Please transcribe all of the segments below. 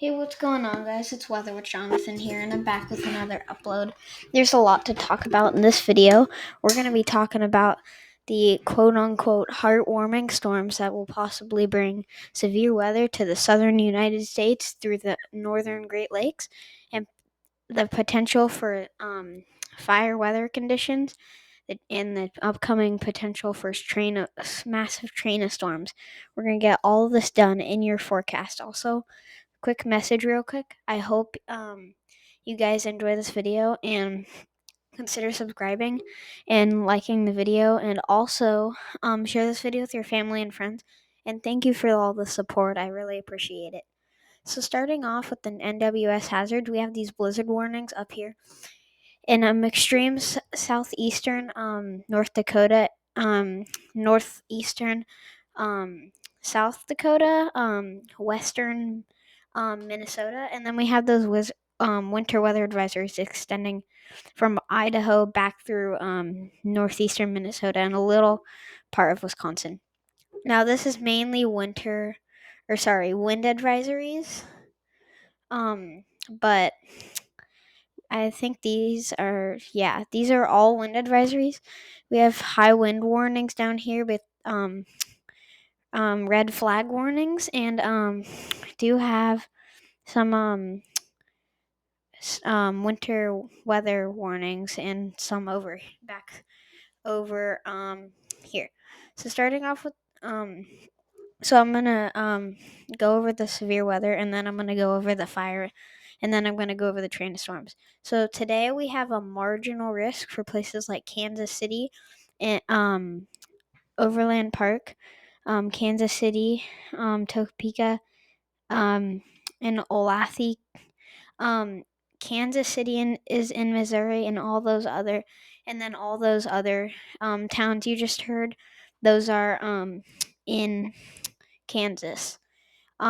Hey, what's going on, guys? It's Weather with Jonathan here, and I'm back with another upload. There's a lot to talk about in this video. We're going to be talking about the quote-unquote heartwarming storms that will possibly bring severe weather to the southern United States through the northern Great Lakes, and the potential for fire weather conditions, and the upcoming potential for massive train of storms. We're going to get all of this done in your forecast. Also, quick message real quick. I hope you guys enjoy this video and consider subscribing and liking the video, and also share this video with your family and friends. And thank you for all the support. I really appreciate it. So starting off with the NWS hazards, we have these blizzard warnings up here in extreme southeastern North Dakota, northeastern South Dakota, western Minnesota, and then we have those winter weather advisories extending from Idaho back through northeastern Minnesota and a little part of Wisconsin. Now this is mainly wind advisories, but I think these are all wind advisories. We have high wind warnings down here with red flag warnings, and do have some winter weather warnings and some back over here. So starting off with so I'm gonna go over the severe weather, and then I'm gonna go over the fire, and then I'm gonna go over the train of storms. So today we have a marginal risk for places like Kansas City and Overland Park, Kansas City, Topeka, and Olathe. Kansas City is in Missouri, and all those other towns you just heard, those are in Kansas.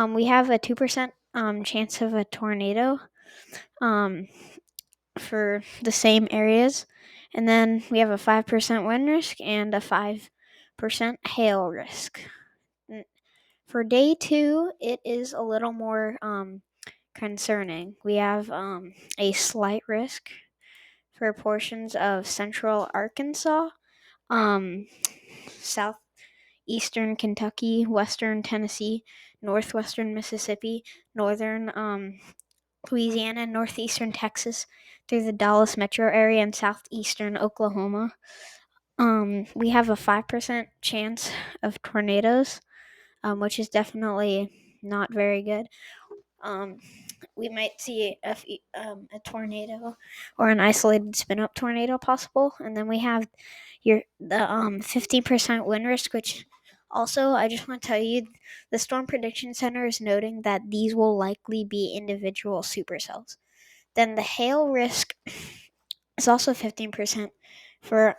We have a 2% chance of a tornado for the same areas, and then we have a 5% wind risk and a 5% hail risk. For day 2, it is a little more concerning. We have a slight risk for portions of central Arkansas, southeastern Kentucky, western Tennessee, northwestern Mississippi, northern Louisiana, northeastern Texas, through the Dallas metro area, and southeastern Oklahoma. We have a 5% chance of tornadoes, which is definitely not very good. We might see a tornado or an isolated spin-up tornado possible, and then we have the 50% wind risk, which also, I just want to tell you, the Storm Prediction Center is noting that these will likely be individual supercells. Then the hail risk is also 15% for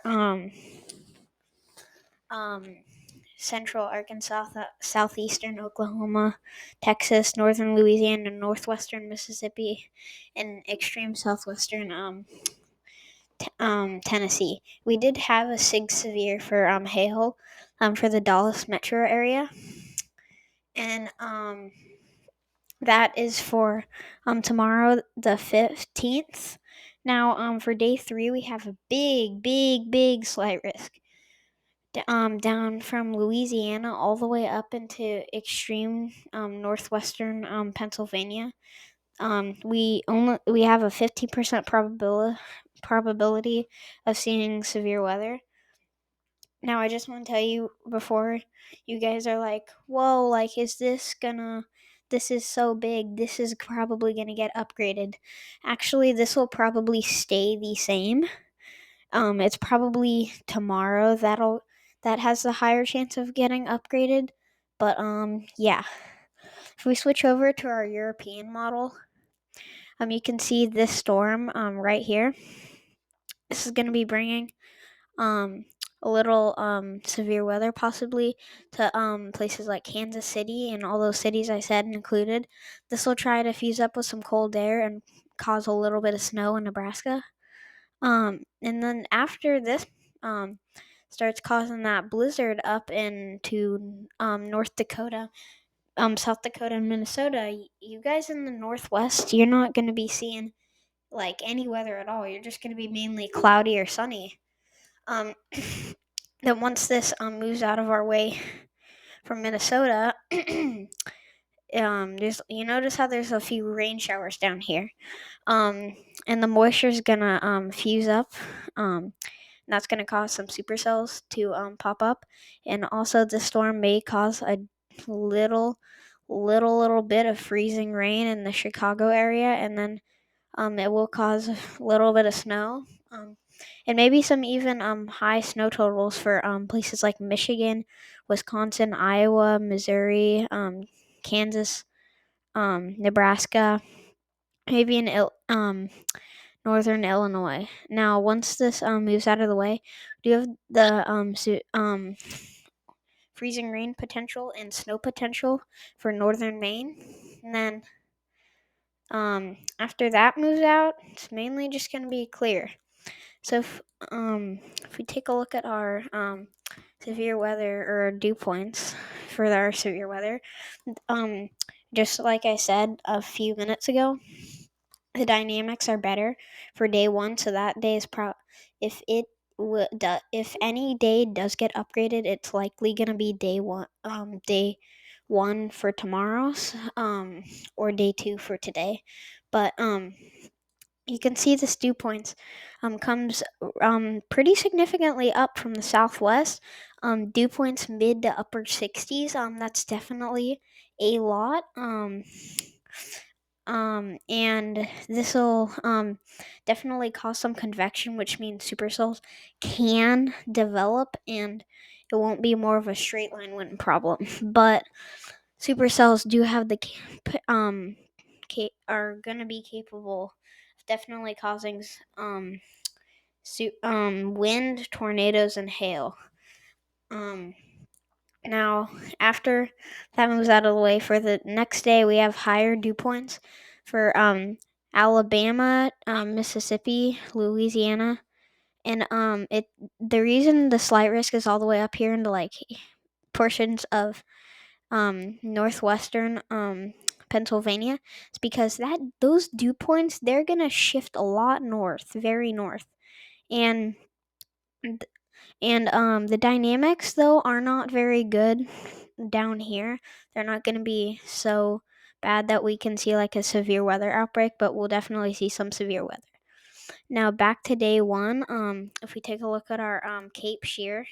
central Arkansas, southeastern Oklahoma, Texas, northern Louisiana, northwestern Mississippi, and extreme southwestern Tennessee. We did have a SIG severe for hail for the Dallas metro area, and that is for tomorrow, the 15th. Now, for day 3, we have a big slight risk. Down from Louisiana all the way up into extreme northwestern Pennsylvania. We have a 50% probability of seeing severe weather. Now, I just want to tell you before you guys are like, whoa, like, this is so big, this is probably gonna get upgraded. Actually, this will probably stay the same. It's probably tomorrow that has the higher chance of getting upgraded. But yeah. If we switch over to our European model, you can see this storm right here. This is going to be bringing a little severe weather possibly to places like Kansas City and all those cities I said included. This will try to fuse up with some cold air and cause a little bit of snow in Nebraska. And then after this starts causing that blizzard up into North Dakota, South Dakota and Minnesota, you guys in the Northwest, you're not going to be seeing like any weather at all. You're just going to be mainly cloudy or sunny. Um, then once this moves out of our way from Minnesota, there's you notice how there's a few rain showers down here, and the moisture is gonna fuse up, and that's gonna cause some supercells to pop up, and also the storm may cause a little bit of freezing rain in the Chicago area, and then it will cause a little bit of snow. And maybe some even high snow totals for places like Michigan, Wisconsin, Iowa, Missouri, Kansas, Nebraska, maybe in northern Illinois. Now, once this moves out of the way, do you have the freezing rain potential and snow potential for northern Maine, and then after that moves out, it's mainly just going to be clear. So if we take a look at our severe weather or dew points for our severe weather, just like I said a few minutes ago, the dynamics are better for day one. So that day is if it if any day does get upgraded, it's likely gonna be day one for tomorrow's or day two for today. But you can see the dew points comes pretty significantly up from the southwest. Dew points mid to upper 60s. That's definitely a lot. And this will definitely cause some convection, which means supercells can develop, and it won't be more of a straight line wind problem. But supercells do have the are gonna be capable of definitely causing wind, tornadoes, and hail. Now, after that moves out of the way, for the next day, we have higher dew points for Alabama, Mississippi, Louisiana, and the reason the slight risk is all the way up here into like portions of northwestern Pennsylvania is because those dew points, they're gonna shift a lot north, very north, and the dynamics though are not very good down here. They're not going to be so bad that we can see like a severe weather outbreak, but we'll definitely see some severe weather. Now back to day one. If we take a look at our Cape Shear,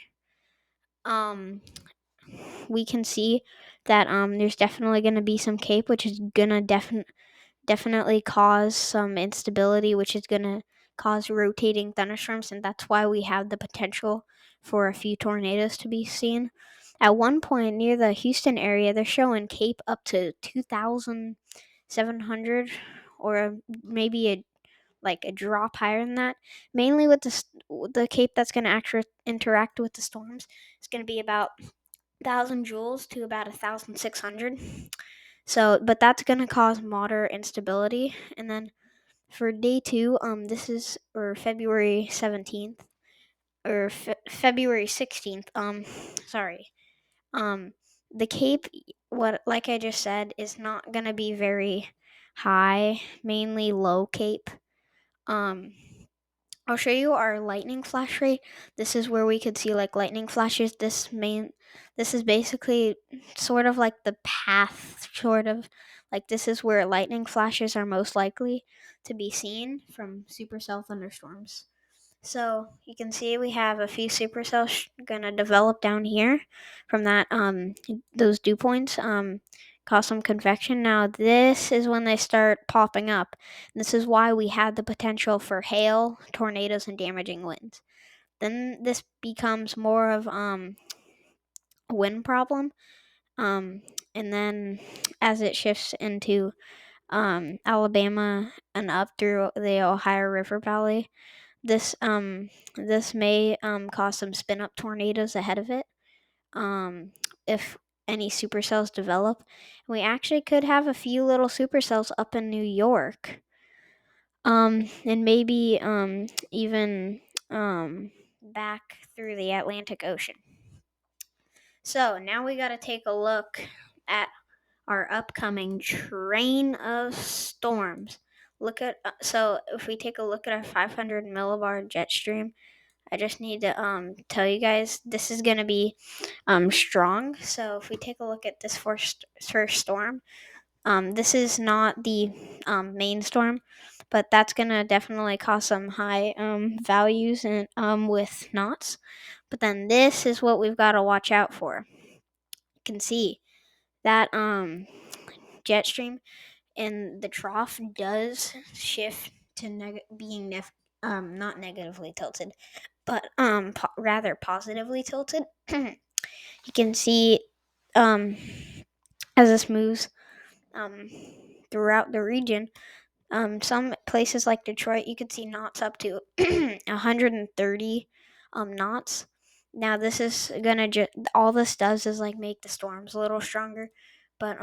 we can see that there's definitely going to be some cape, which is gonna definitely cause some instability, which is gonna cause rotating thunderstorms, and that's why we have the potential for a few tornadoes to be seen. At one point near the Houston area, they're showing cape up to 2,700, or maybe a drop higher than that. Mainly with the cape that's going to interact with the storms, it's going to be about 1,000 joules to about 1,600. So, but that's going to cause moderate instability. And then for day two, this is or February 17th or February 16th. Sorry. The Cape, what like I just said, is not going to be very high, mainly low Cape. I'll show you our lightning flash rate. This is where we could see like lightning flashes. This is basically sort of like the path, sort of like this is where lightning flashes are most likely to be seen from supercell thunderstorms. So you can see we have a few supercells gonna develop down here from that those dew points cause some convection. Now this is when they start popping up. This is why we have the potential for hail, tornadoes, and damaging winds. Then this becomes more of a wind problem. And then as it shifts into Alabama and up through the Ohio River Valley, this may cause some spin up tornadoes ahead of it. If any supercells develop, we actually could have a few little supercells up in New York. And maybe even back through the Atlantic Ocean. So now we got to take a look at our upcoming train of storms. Look at so if we take a look at our 500 millibar jet stream, I just need to tell you guys this is gonna be strong. So if we take a look at this first storm, this is not the main storm, but that's gonna definitely cause some high values and with knots. But then this is what we've got to watch out for. You can see that jet stream in the trough does shift to being not negatively tilted, but rather positively tilted. You can see um as this moves um throughout the region. Some places like Detroit, you could see knots up to 130 knots. Now this is gonna all this does is like make the storms a little stronger, but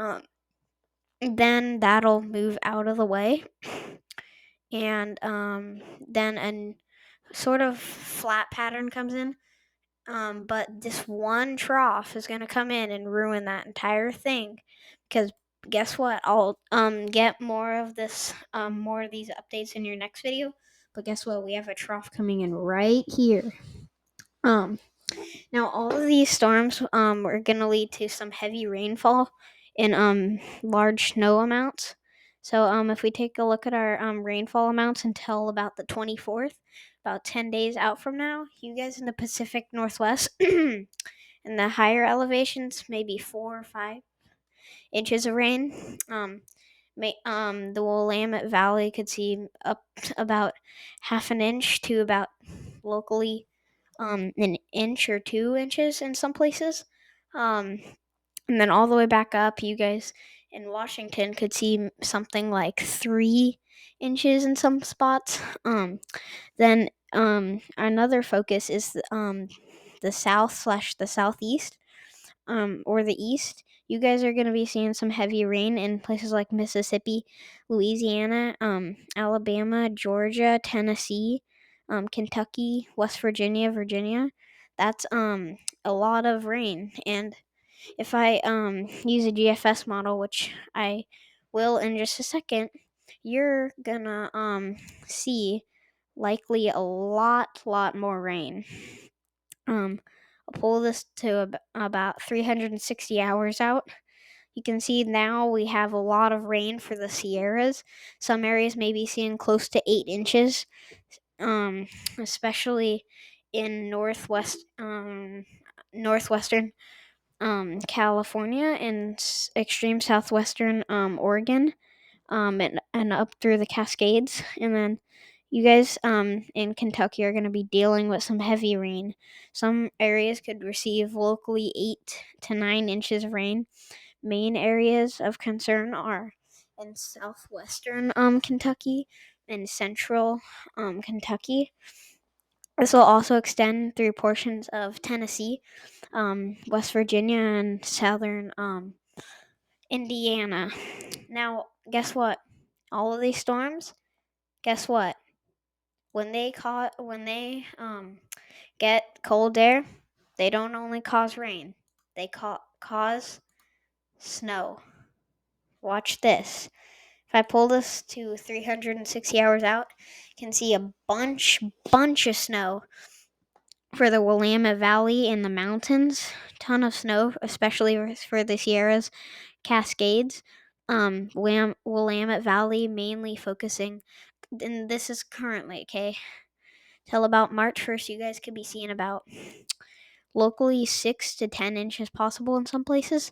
then that'll move out of the way, and then a sort of flat pattern comes in. But this one trough is gonna come in and ruin that entire thing, because guess what? I'll get more of this more of these updates in your next video. But guess what? We have a trough coming in right here. Um Now all of these storms are gonna lead to some heavy rainfall and large snow amounts. So if we take a look at our rainfall amounts until about the 24th, about 10 days out from now, you guys in the Pacific Northwest and the higher elevations, maybe 4 or 5 inches of rain. The Willamette Valley could see up to about half an inch to about locally an inch or 2 inches in some places. And then all the way back up, you guys in Washington could see something like 3 inches in some spots. Then another focus is the south slash the southeast, or the east. You guys are going to be seeing some heavy rain in places like Mississippi, Louisiana, Alabama, Georgia, Tennessee, Kentucky, West Virginia, Virginia. That's a lot of rain. And if I use a GFS model, which I will in just a second, you're gonna see likely a lot more rain. I'll pull this to about 360 hours out. You can see now we have a lot of rain for the Sierras. Some areas may be seeing close to 8 inches, especially in northwestern California and extreme southwestern Oregon, and up through the Cascades. And then you guys in Kentucky are going to be dealing with some heavy rain. Some areas could receive locally 8 to 9 inches of rain. Main areas of concern are in southwestern Kentucky and central Kentucky. This will also extend through portions of Tennessee, West Virginia, and southern Indiana. Now, guess what? All of these storms, guess what? When they get cold air, they don't only cause rain; they cause snow. Watch this. If I pull this to 360 hours out, you can see a bunch of snow for the Willamette Valley in the mountains. Ton of snow, especially for the Sierras, Cascades. Willamette Valley mainly focusing, and this is currently, okay, till about March 1st, you guys could be seeing about locally 6 to 10 inches possible in some places.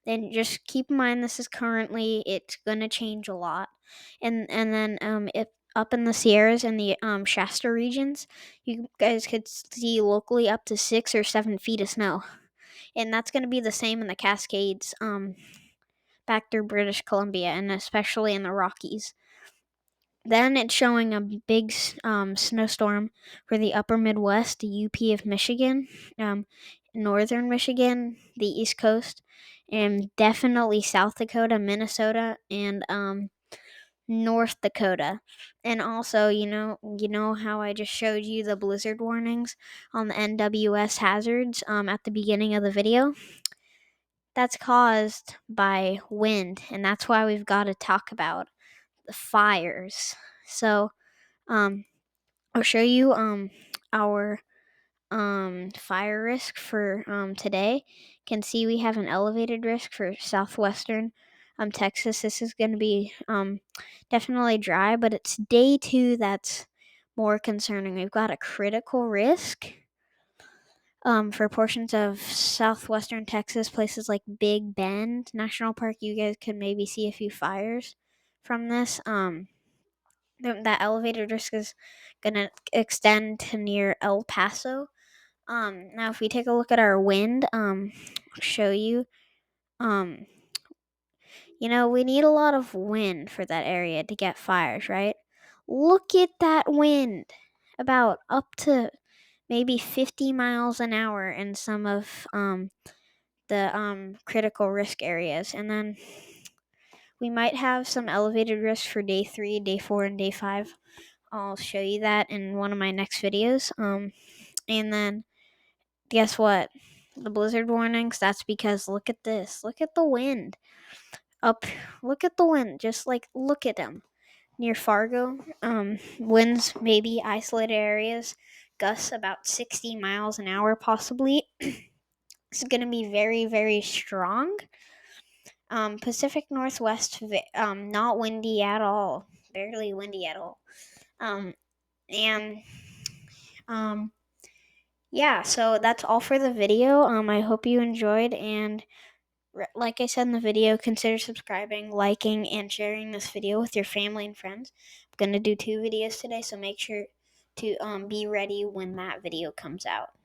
And just keep in mind this is currently, it's gonna change a lot. And then if up in the Sierras and the Shasta regions, you guys could see locally up to 6 or 7 feet of snow. And that's gonna be the same in the Cascades, back through British Columbia, and especially in the Rockies. Then it's showing a big snowstorm for the upper Midwest, the UP of Michigan, northern Michigan, the East Coast, and definitely South Dakota, Minnesota, and North Dakota. And also, you know how I just showed you the blizzard warnings on the NWS hazards at the beginning of the video? that's caused by wind, and that's why we've got to talk about the fires. So, I'll show you our fire risk for today. Can see we have an elevated risk for southwestern Texas. This is going to be definitely dry, but it's day 2 that's more concerning. We've got a critical risk for portions of southwestern Texas, places like Big Bend National Park. You guys could maybe see a few fires from this. That elevated risk is gonna extend to near El Paso. Now if we take a look at our wind, I'll show you. We need a lot of wind for that area to get fires, right? Look at that wind, about up to maybe 50 miles an hour in some of the critical risk areas, and then we might have some elevated risk for day 3, day 4, and day 5. I'll show you that in one of my next videos. And then guess what? The blizzard warnings, that's because look at this. Look at the wind. Look at the wind. Just like look at them. Near Fargo, winds maybe isolated areas, gusts about 60 miles an hour possibly. It's going to be very, very strong. Pacific Northwest, not windy at all. Barely windy at all. And yeah, so that's all for the video. I hope you enjoyed, and like I said in the video, consider subscribing, liking, and sharing this video with your family and friends. I'm gonna do 2 videos today, so make sure to be ready when that video comes out.